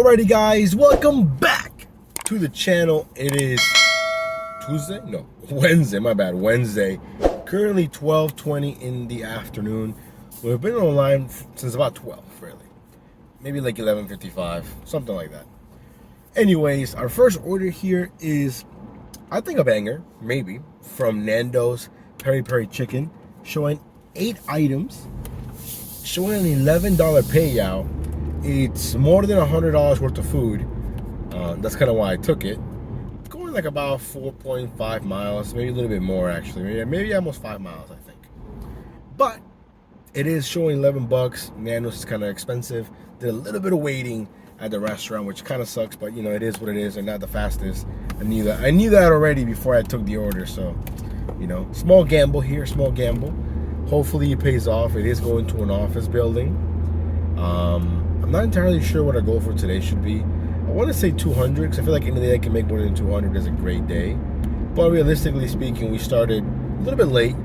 Alrighty guys, welcome back to the channel. It is Tuesday? No, Wednesday, my bad, Wednesday. Currently 12:20 in the afternoon. We've been online since about 12, really. Maybe like 11:55, something like that. Anyways, our first order here is, I think, a banger, maybe, from Nando's Peri Peri Chicken, showing 8 items, showing an $11 payout. It's more than $100 worth of food. That's kind of why I took it. Going like about 4.5 miles, maybe a little bit more actually. Maybe almost 5 miles, I think. But it is showing 11 bucks. Nando's is kind of expensive. Did a little bit of waiting at the restaurant, which kind of sucks, but you know, it is what it is. They're not the fastest. I knew that already before I took the order. So, you know, small gamble here, small gamble. Hopefully it pays off. It is going to an office building. I'm not entirely sure what our goal for today should be. I want to say 200 because I feel like any day I can make more than 200 is a great day. But realistically speaking, we started a little bit late,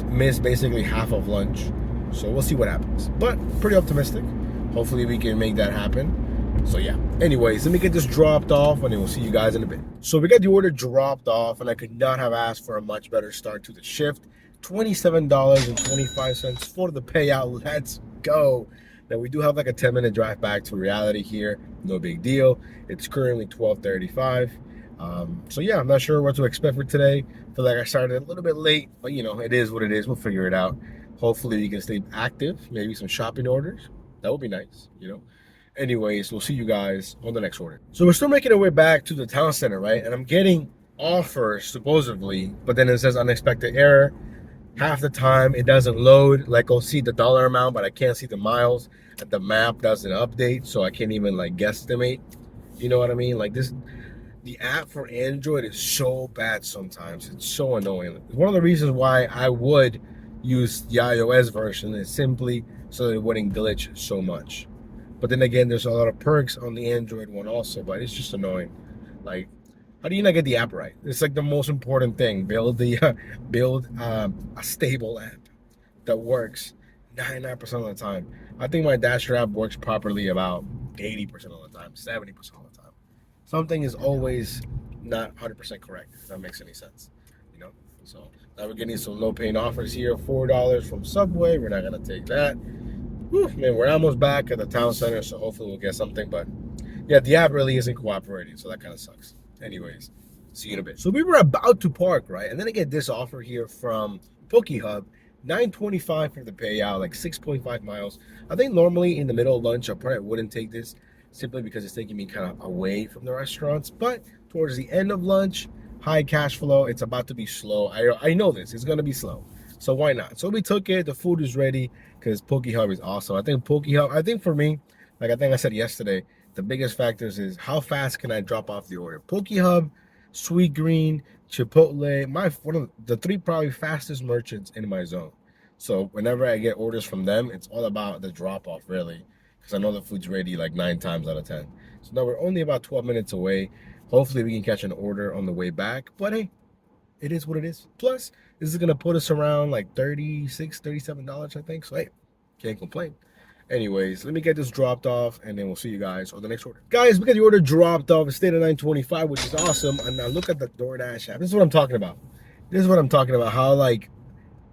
missed basically half of lunch. So we'll see what happens. But pretty optimistic. Hopefully we can make that happen. So yeah. Anyways, let me get this dropped off and then we'll see you guys in a bit. So we got the order dropped off and I could not have asked for a much better start to the shift. $27.25 for the payout. Let's go. Now we do have like a 10-minute drive back to reality here. No big deal. It's currently 12:35. So yeah, I'm not sure what to expect for today. Feel like I started a little bit late, but you know, it is what it is. We'll figure it out. Hopefully we can stay active. Maybe some shopping orders. That would be nice, you know. Anyways, we'll see you guys on the next order. So we're still making our way back to the town center, right? And I'm getting offers supposedly, but then it says unexpected error. Half the time it doesn't load. Like I'll see the dollar amount, but I can't see the miles, and the map doesn't update, so I can't even like guesstimate. You know what I mean? Like this, the app for Android is so bad sometimes. It's so annoying. One of the reasons why I would use the iOS version is simply so that it wouldn't glitch so much. But then again, there's a lot of perks on the Android one also, but it's just annoying. Like, how do you not get the app right? It's like the most important thing. Build a stable app that works 99% of the time. I think my Dasher app works properly about 80% of the time, 70% of the time. Something is always not 100% correct, if that makes any sense. You know? So now we're getting some low paying offers here. $4 from Subway. We're not gonna take that. Whew, man, we're almost back at the town center, so hopefully we'll get something. But yeah, the app really isn't cooperating, so that kind of sucks. Anyways, see you in a bit. So we were about to park, right? And then I get this offer here from PokeHub, $9.25 for the payout, like 6.5 miles. I think normally in the middle of lunch, I probably wouldn't take this simply because it's taking me kind of away from the restaurants. But towards the end of lunch, high cash flow, it's about to be slow. I know this, it's going to be slow. So why not? So we took it. The food is ready because PokeHub is awesome. I think for me, like I think I said yesterday, the biggest factors is how fast can I drop off the order. PokeHub, Sweet Green, Chipotle, one of the 3 probably fastest merchants in my zone. So whenever I get orders from them, it's all about the drop off really, because I know the food's ready like 9 times out of 10. So now we're only about 12 minutes away. Hopefully we can catch an order on the way back. But hey, it is what it is. Plus, this is gonna put us around like $36, $37, I think. So hey, can't complain. Anyways, let me get this dropped off and then we'll see you guys on the next order. Guys, we got the order dropped off. It stayed at $9.25, which is awesome. And now look at the Doordash app. This is what I'm talking about. This is what I'm talking about. How like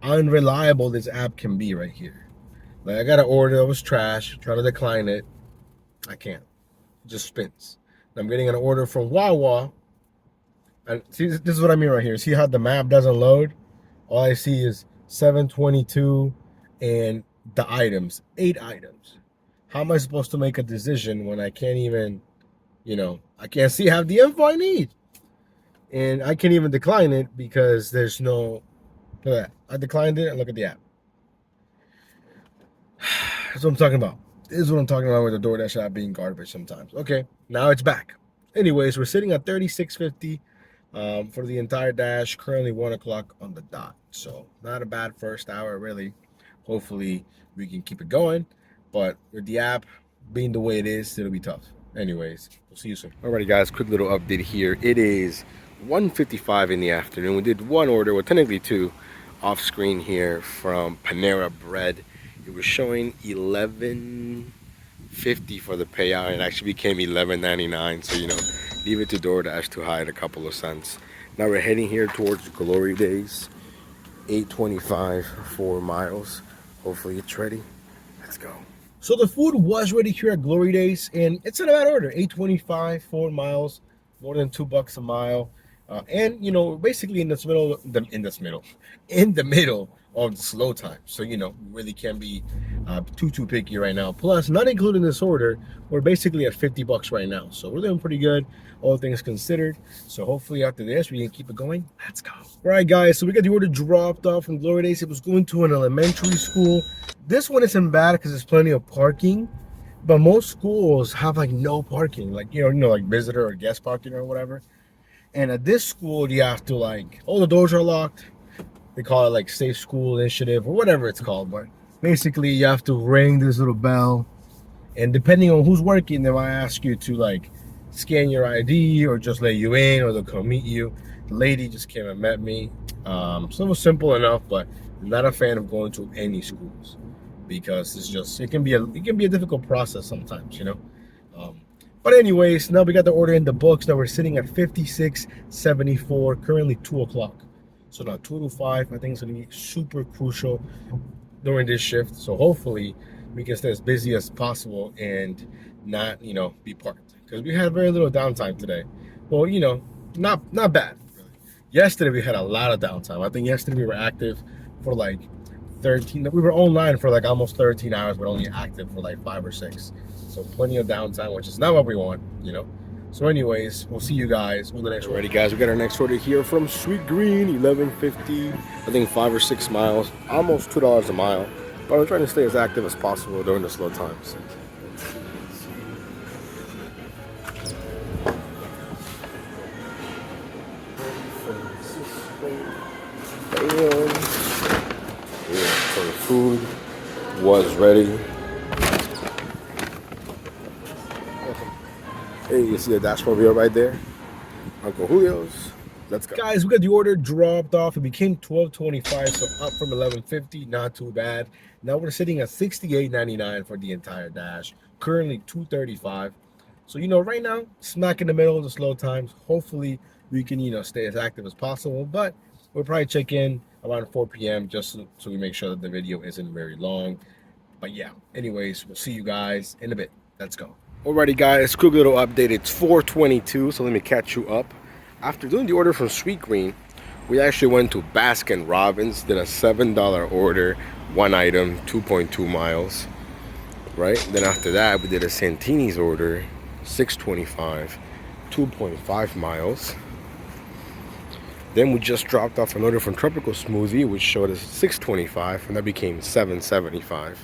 unreliable this app can be right here. Like I got an order that was trash, trying to decline it. I can't. It just spins. I'm getting an order from Wawa. And see, this is what I mean right here. See how the map doesn't load? All I see is 722 and the items, 8 items. How am I supposed to make a decision when I can't even, you know, I can't have the info I need? And I can't even decline it because there's no, look at that. I declined it and look at the app. That's what I'm talking about. This is what I'm talking about with the Doordash app being garbage sometimes. Okay, now it's back. Anyways, we're sitting at $36.50 for the entire dash. Currently 1 o'clock on the dot. So not a bad first hour really. Hopefully we can keep it going, but with the app being the way it is, it'll be tough. Anyways, we'll see you soon. Alrighty guys, quick little update here. It is 1:55 in the afternoon. We did 1 order, well technically 2, off screen here from Panera Bread. It was showing 11 $11.50 for the payout, and it actually became $11.99. So, you know, leave it to DoorDash to hide a couple of cents. Now we're heading here towards Glory Days. 8:25, 4 miles. Hopefully it's ready. Let's go. So the food was ready here at Glory Days, and it's in a bad order. 8:25, 4 miles, more than $2 a mile. And you know, basically in the middle of the slow time. So you know, really can't be too picky right now. Plus, not including this order, we're basically at $50 right now. So we're doing pretty good, all things considered. So hopefully after this, we can keep it going. Let's go. All right, guys. So we got the order dropped off from Glory Days. It was going to an elementary school. This one isn't bad because there's plenty of parking. But most schools have like no parking, like you know, like visitor or guest parking or whatever. And at this school, you have to like, all the doors are locked. They call it like Safe School Initiative or whatever it's called. But basically, you have to ring this little bell. And depending on who's working, they might ask you to like scan your ID or just let you in, or they'll come meet you. The lady just came and met me. So it was simple enough, but I'm not a fan of going to any schools because it's just, it can be a difficult process sometimes, you know. But anyways, now we got the order in the books. Now we're sitting at 56.74, currently 2 o'clock. So now 2 to 5, I think it's gonna be super crucial during this shift. So hopefully we can stay as busy as possible and not, you know, be parked. Because we had very little downtime today. Well, you know, not bad. Really. Yesterday we had a lot of downtime. I think yesterday we were active for like 13, we were online for like almost 13 hours, but only active for like 5 or 6. So plenty of downtime, which is not what we want, you know. So anyways, we'll see you guys on the next order. Alrighty guys, we got our next order here from Sweet Green, $11.50, I think 5 or 6 miles, almost $2 a mile. But I'm trying to stay as active as possible during the slow times. So the food was ready. Hey, you see the Dash Mobile right there? Uncle Julio's. Let's go. Guys, we got the order dropped off. It became $12.25, so up from $11.50. Not too bad. Now we're sitting at $68.99 for the entire dash. Currently $2.35. So, you know, right now, smack in the middle of the slow times. Hopefully, we can, you know, stay as active as possible. But we'll probably check in around 4 p.m. just so we make sure that the video isn't very long. But yeah, anyways, we'll see you guys in a bit. Let's go. Alrighty guys, quick little update. It's 4:22, so let me catch you up. After doing the order from Sweet Green, we actually went to Baskin Robbins, did a $7 order, 1 item, 2.2 miles. Right? Then after that, we did a Santini's order, $6.25, 2.5 miles. Then we just dropped off an order from Tropical Smoothie, which showed us $6.25, and that became $7.75.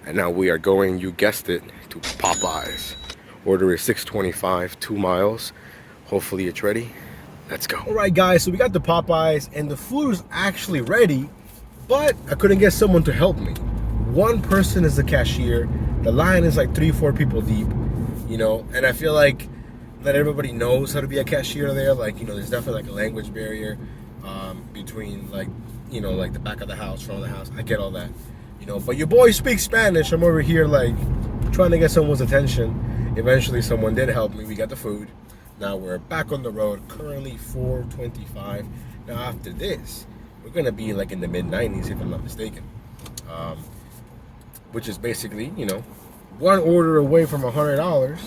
And now we are going, you guessed it, to Popeyes. Order is $6.25, 2 miles. Hopefully it's ready. Let's go. All right, guys, so we got the Popeyes, and the food is actually ready, but I couldn't get someone to help me. One person is the cashier. The line is like 3-4 people deep, you know, and I feel like not everybody knows how to be a cashier there. Like, you know, there's definitely like a language barrier between like, you know, like the back of the house, front of the house. I get all that. You know, but your boy speaks Spanish. I'm over here like trying to get someone's attention. Eventually someone did help me. We got the food. Now we're back on the road. Currently 4:25. Now after this, we're gonna be like in the mid-90s if I'm not mistaken. Which is basically, you know, one order away from $100.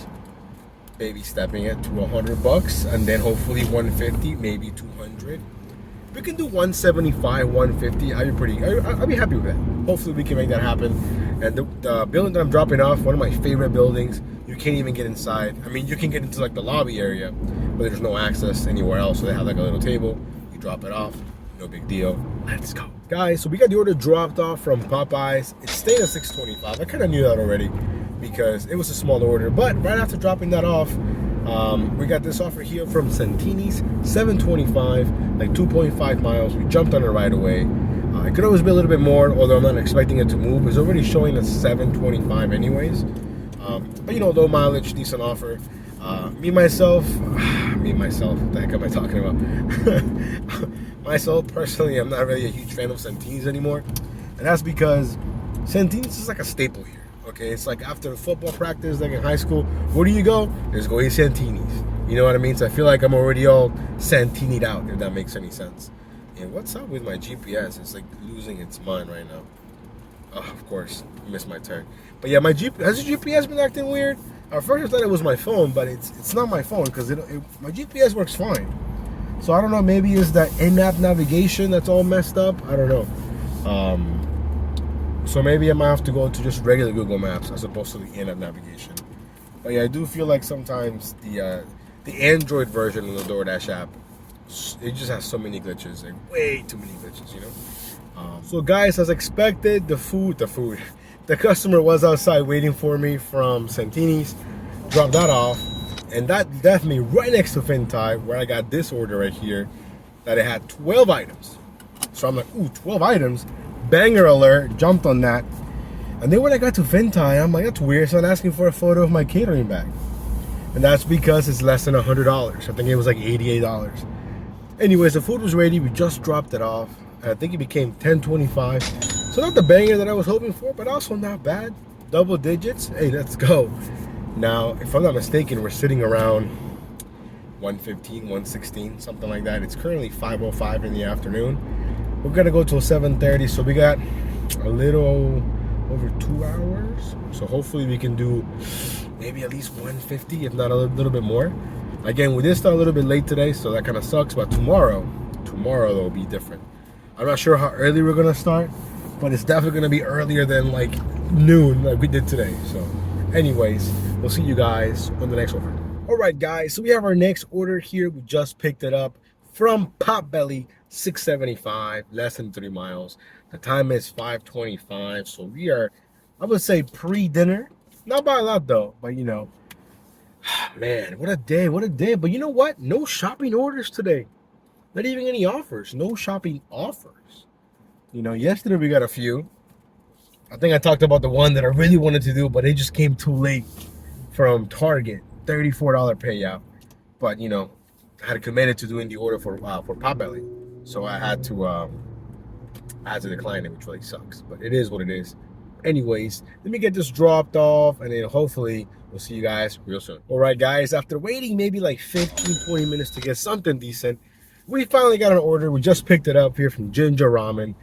Baby stepping it to $100, and then hopefully 150, maybe 200. We can do 175, 150. I'd be happy with that. Hopefully we can make that happen. And the building that I'm dropping off, one of my favorite buildings, you can't even get inside. I mean, you can get into like the lobby area, but there's no access anywhere else. So they have like a little table. You drop it off. No big deal. Let's go. Guys, so we got the order dropped off from Popeyes. It stayed at $6.25. I kind of knew that already because it was a small order. But right after dropping that off, we got this offer here from Santini's, $7.25, like 2.5 miles. We jumped on it right away. It could always be a little bit more, although I'm not expecting it to move. It's already showing us $7.25 anyways. But you know, low mileage, decent offer. Me myself, what the heck am I talking about? Myself, personally, I'm not really a huge fan of Santini's anymore. And that's because Santini's is like a staple here. Okay, it's like after football practice, like in high school, where do you go? Just go eat Santini's. You know what I mean? So I feel like I'm already all Santini'd out, if that makes any sense. And what's up with my GPS? It's like losing its mind right now. Oh, of course, I missed my turn. But yeah, has the GPS been acting weird? At first I thought it was my phone, but it's not my phone because my GPS works fine. So I don't know, maybe it's that in-app navigation that's all messed up. I don't know. So maybe I might have to go to just regular Google Maps as opposed to the in-app navigation. But yeah, I do feel like sometimes the Android version of the DoorDash app, it just has so many glitches, like way too many glitches, you know. So guys, as expected, the customer was outside waiting for me from Santini's. Dropped that off, and that left me right next to Fintai, where I got this order right here, that it had 12 items. So I'm like, ooh, 12 items, banger alert, jumped on that. And then when I got to Fintai, I'm like, that's weird, so I'm asking for a photo of my catering bag. And that's because it's less than $100. I think it was like $88. Anyways, the food was ready, we just dropped it off. I think it became $10.25. So not the banger that I was hoping for, but also not bad. Double digits. Hey, let's go. Now, if I'm not mistaken, we're sitting around 1:15, 1:16, something like that. It's currently 5:05 in the afternoon. We're gonna go till 7:30, so we got a little over 2 hours. So hopefully we can do maybe at least 150, if not a little bit more. Again, we did start a little bit late today, so that kind of sucks. But tomorrow will be different. I'm not sure how early we're gonna start, but it's definitely gonna be earlier than like noon like we did today. So anyways, we'll see you guys on the next order. All right, guys, so we have our next order here. We just picked it up from Potbelly, 675, less than 3 miles. The time is 5:25, so we are, I would say, pre-dinner. Not by a lot though, but you know, man, what a day, what a day. But you know what? No shopping orders today. Not even any offers. No shopping offers. You know, yesterday we got a few. I think I talked about the one that I really wanted to do, but it just came too late from Target. $34 payout. But, you know, I had committed to doing the order for Potbelly. So I had to decline it, which really sucks. But it is what it is. Anyways, let me get this dropped off, and then hopefully we'll see you guys real soon. All right, guys, after waiting maybe like 15, 20 minutes to get something decent, we finally got an order. We just picked it up here from Ginger Ramen.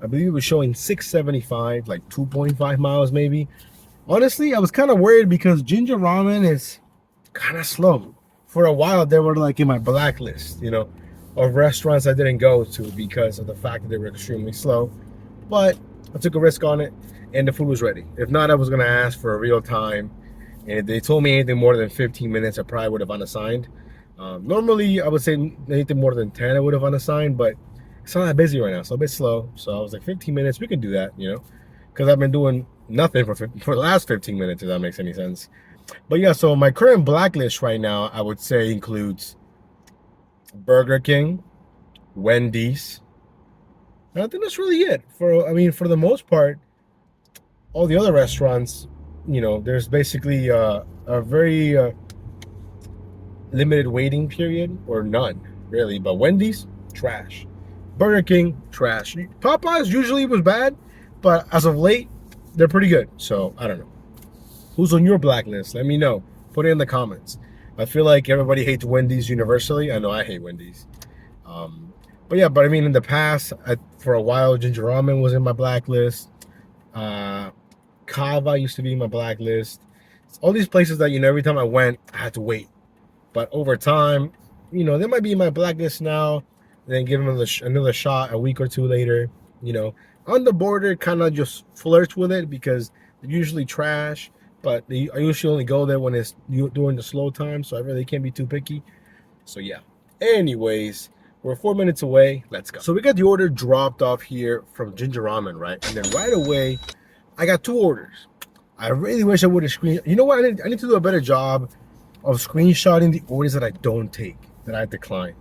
I believe it was showing 675, like 2.5 miles maybe. Honestly, I was kind of worried because Ginger Ramen is kind of slow. For a while, they were like in my blacklist, you know, of restaurants I didn't go to because of the fact that they were extremely slow. But I took a risk on it, and the food was ready. If not, I was going to ask for a real time. And if they told me anything more than 15 minutes, I probably would have unassigned. Normally, I would say anything more than 10, I would have unassigned, but it's not that busy right now, so a bit slow. So I was like, 15 minutes, we can do that, you know, because I've been doing nothing for the last 15 minutes, if that makes any sense. But yeah, so my current blacklist right now, I would say includes Burger King, Wendy's, and I think that's really it. For the most part, all the other restaurants, you know, there's basically a very limited waiting period, or none really. But Wendy's, trash. Burger King, trash. Popeyes usually was bad, but as of late, they're pretty good. So I don't know. Who's on your blacklist? Let me know. Put it in the comments. I feel like everybody hates Wendy's universally. I know I hate Wendy's. But I mean, in the past, for a while, Ginger Ramen was in my blacklist. Kava used to be in my blacklist. All these places that, you know, every time I went, I had to wait. But over time, you know, they might be in my blacklist now, and then give them another shot a week or two later. You know, on the border, kind of just flirt with it because they're usually trash. But I usually only go there when it's during the slow time, so I really can't be too picky. So yeah. Anyways, we're 4 minutes away. Let's go. So we got the order dropped off here from Ginger Ramen, right? And then right away, I got 2 orders. I really wish I would have screenshot. You know what? I need to do a better job of screenshotting the orders that I don't take, that I decline,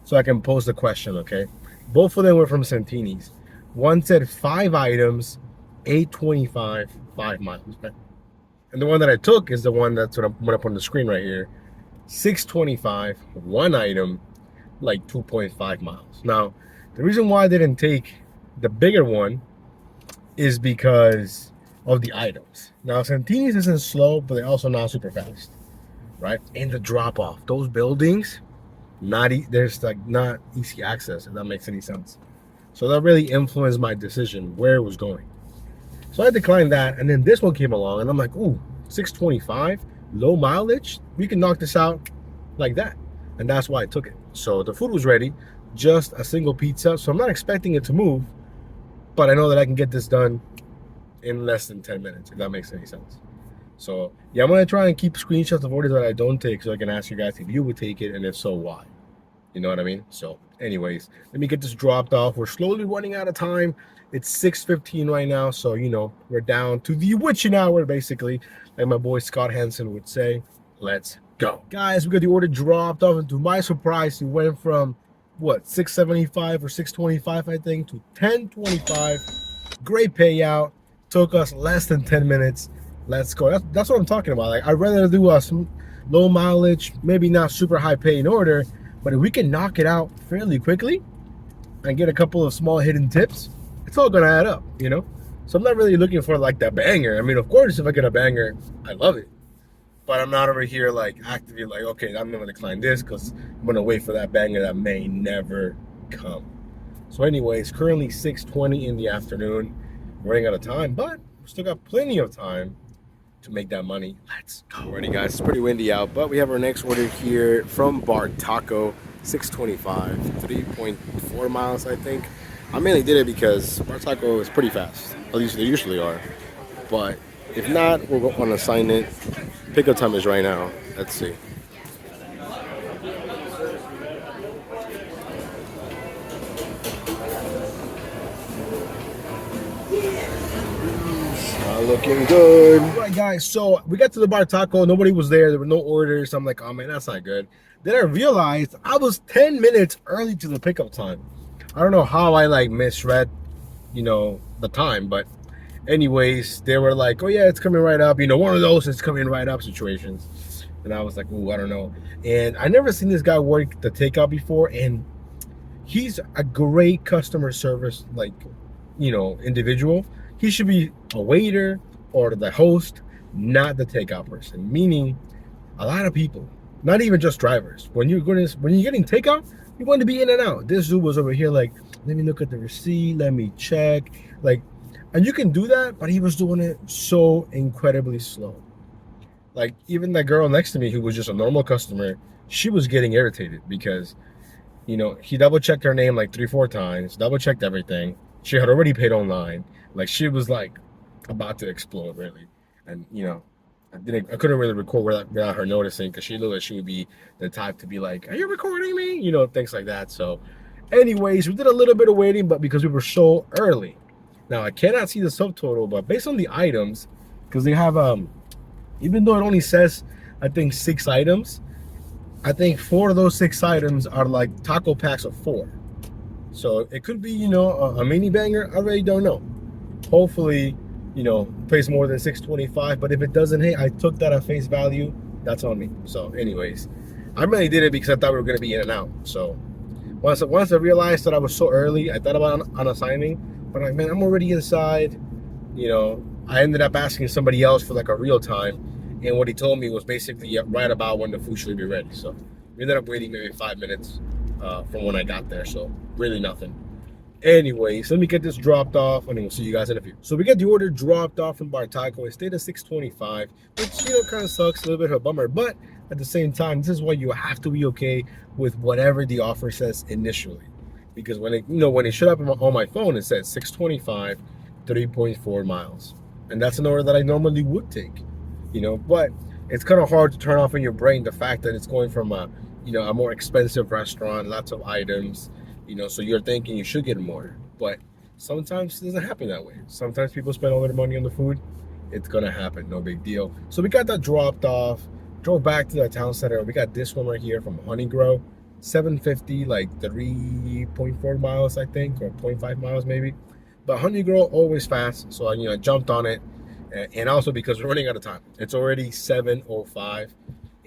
so I can pose the question, okay? Both of them were from Santini's. One said 5 items, $8.25, 5 miles. Okay? And the one that I took is the one that's what I'm going to put on the screen right here. $6.25, 1 item, like 2.5 miles. Now, the reason why I didn't take the bigger one is because of the items. Now, Santini's isn't slow, but they're also not super fast, right? And the drop off, those buildings, there's like not easy access, if that makes any sense. So that really influenced my decision where it was going. So I declined that, and then this one came along, and I'm like, ooh, 625, low mileage. We can knock this out like that, and that's why I took it. So the food was ready, just a single pizza. So I'm not expecting it to move, but I know that I can get this done in less than 10 minutes, if that makes any sense. So yeah, I'm gonna try and keep screenshots of orders that I don't take, so I can ask you guys if you would take it, and if so, why. You know what I mean? So anyways, let me get this dropped off. We're slowly running out of time. It's 6:15 right now, so you know we're down to the witching hour, basically, like my boy Scott Hansen would say. Let's go, guys. We got the order dropped off, and to my surprise, it went from what, 675 or 625, I think, to 1025. Great payout. Took us less than 10 minutes. Let's go. That's what I'm talking about. Like, I'd rather do some low mileage, maybe not super high paying order, but if we can knock it out fairly quickly and get a couple of small hidden tips, it's all gonna add up, you know? So I'm not really looking for like that banger. I mean, of course, if I get a banger, I love it. But I'm not over here like actively like, okay, I'm gonna decline this because I'm gonna wait for that banger that may never come. So anyways, currently 6:20 in the afternoon. Running out of time, but we still got plenty of time to make that money. Let's go. Alrighty, guys, it's pretty windy out, but we have our next order here from Bar Taco, 625, 3.4 miles, I think. I mainly did it because Bar Taco is pretty fast. At least they usually are. But if not, we're going to assign it. Pickup time is right now. Let's see. Looking good. All right, guys, so we got to the Bar Taco. Nobody was there. There were no orders. I'm like, oh man, that's not good. Then I realized I was 10 minutes early to the pickup time. I don't know how I like misread, you know, the time, but anyways, they were like, oh yeah, it's coming right up. You know, one of those it's coming right up situations. And I was like, ooh, I don't know. And I never seen this guy work the takeout before, and he's a great customer service, like, you know, individual. He should be a waiter or the host, not the takeout person. Meaning, a lot of people, not even just drivers, when you're getting takeout, you want to be in and out. This dude was over here like, let me look at the receipt, let me check, like, and you can do that, but he was doing it so incredibly slow. Like, even that girl next to me who was just a normal customer, she was getting irritated because, you know, he double checked her name like 3-4 times, double checked everything. She had already paid online. Like, she was like about to explode, really. And you know, I couldn't really record without her noticing, because she looked like she would be the type to be like, "Are you recording me?" You know, things like that. So, anyways, we did a little bit of waiting, but because we were so early. Now I cannot see the subtotal, but based on the items, because they have even though it only says I think 6 items, I think 4 of those 6 items are like taco packs of 4. So it could be, you know, a mini banger. I really don't know. Hopefully, you know, pays more than 625. But if it doesn't hit, I took that at face value. That's on me. So anyways, I really did it because I thought we were going to be in and out. So once I realized that I was so early, I thought about unassigning. But I'm like, man, I'm already inside. You know, I ended up asking somebody else for like a real time. And what he told me was basically right about when the food should be ready. So we ended up waiting maybe 5 minutes from when I got there. So really nothing. Anyways, let me get this dropped off, and then we'll see you guys in a few. So we got the order dropped off from Bar Taco. It stayed at 625, which, you know, kind of sucks, a little bit of a bummer. But at the same time, this is why you have to be okay with whatever the offer says initially. Because when it, you know, when it showed up on my phone, it said 625, 3.4 miles. And that's an order that I normally would take, you know. But it's kind of hard to turn off in your brain the fact that it's going from a, you know, a more expensive restaurant, lots of items, you know, so you're thinking you should get more. But sometimes it doesn't happen that way. Sometimes people spend all their money on the food. It's gonna happen, no big deal. So we got that dropped off, drove back to the town center. We got this one right here from Honey Grow, 750, like 3.4 miles, I think, or 0.5 miles maybe. But Honey Grow always fast, so I, you know, jumped on it. And also because we're running out of time. It's already 7:05,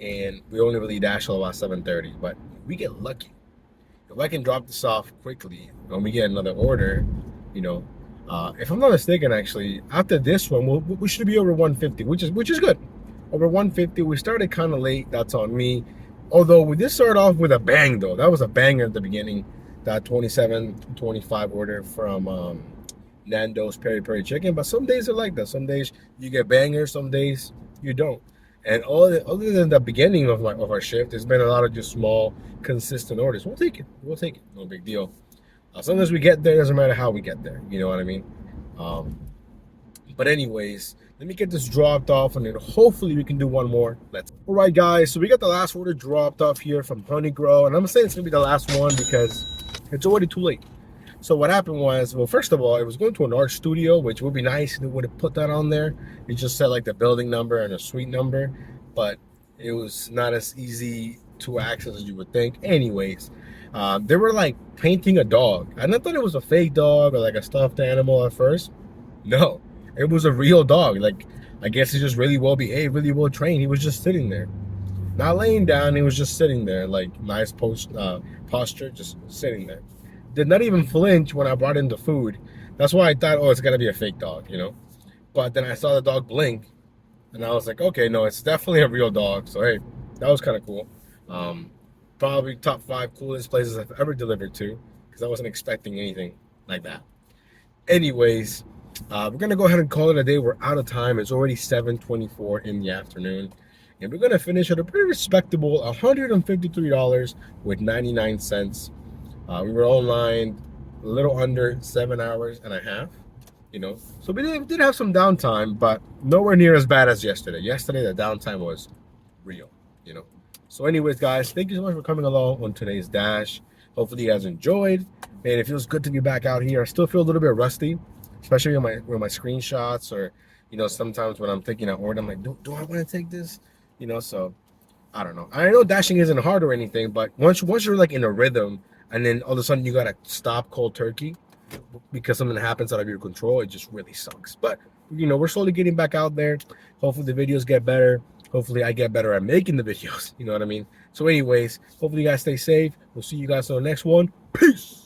and we only really dash till about 7:30. But we get lucky. If I can drop this off quickly and we get another order, you know, If I'm not mistaken, actually, after this one, we should be over 150, which is good. Over 150. We started kind of late. That's on me. Although we did start off with a bang, though. That was a banger at the beginning. That 27-25 order from Nando's Peri Peri Chicken. But some days are like that. Some days you get bangers. Some days you don't. And other than the beginning of our shift, there's been a lot of just small, consistent orders. We'll take it. We'll take it. No big deal. As long as we get there, doesn't matter how we get there. You know what I mean? Um, but anyways, let me get this dropped off, and then hopefully we can do one more. All right, guys. So we got the last order dropped off here from Honey Grow, and I'm saying it's gonna be the last one because it's already too late. So what happened was, well, first of all, it was going to an art studio, which would be nice if it would have put that on there. It just said like the building number and a suite number, but it was not as easy to access as you would think. Anyways, they were like painting a dog, and I thought it was a fake dog or like a stuffed animal at first. No, it was a real dog. Like, I guess he's just really well behaved, really well trained. He was just sitting there, not laying down. He was just sitting there, like nice posture, just sitting there. Did not even flinch when I brought in the food. That's why I thought, oh, it's gonna be a fake dog, you know. But then I saw the dog blink, and I was like, okay, no, it's definitely a real dog. So hey, that was kind of cool. Probably top 5 coolest places I've ever delivered to, because I wasn't expecting anything like that. Anyways, we're gonna go ahead and call it a day. We're out of time. It's already 7:24 in the afternoon, and we're gonna finish at a pretty respectable $153 with 99 cents. We were online a little under 7 hours and a half, you know. So we did have some downtime, but nowhere near as bad as yesterday. Yesterday, the downtime was real, you know. So anyways, guys, thank you so much for coming along on today's Dash. Hopefully you guys enjoyed. Man, it feels good to be back out here. I still feel a little bit rusty, especially with my screenshots, or, you know, sometimes when I'm thinking out order, I'm like, do I want to take this? You know, so I don't know. I know dashing isn't hard or anything, but once you're like in a rhythm, and then all of a sudden you gotta stop cold turkey because something happens out of your control, it just really sucks. But, you know, we're slowly getting back out there. Hopefully the videos get better. Hopefully I get better at making the videos. You know what I mean? So anyways, hopefully you guys stay safe. We'll see you guys on the next one. Peace.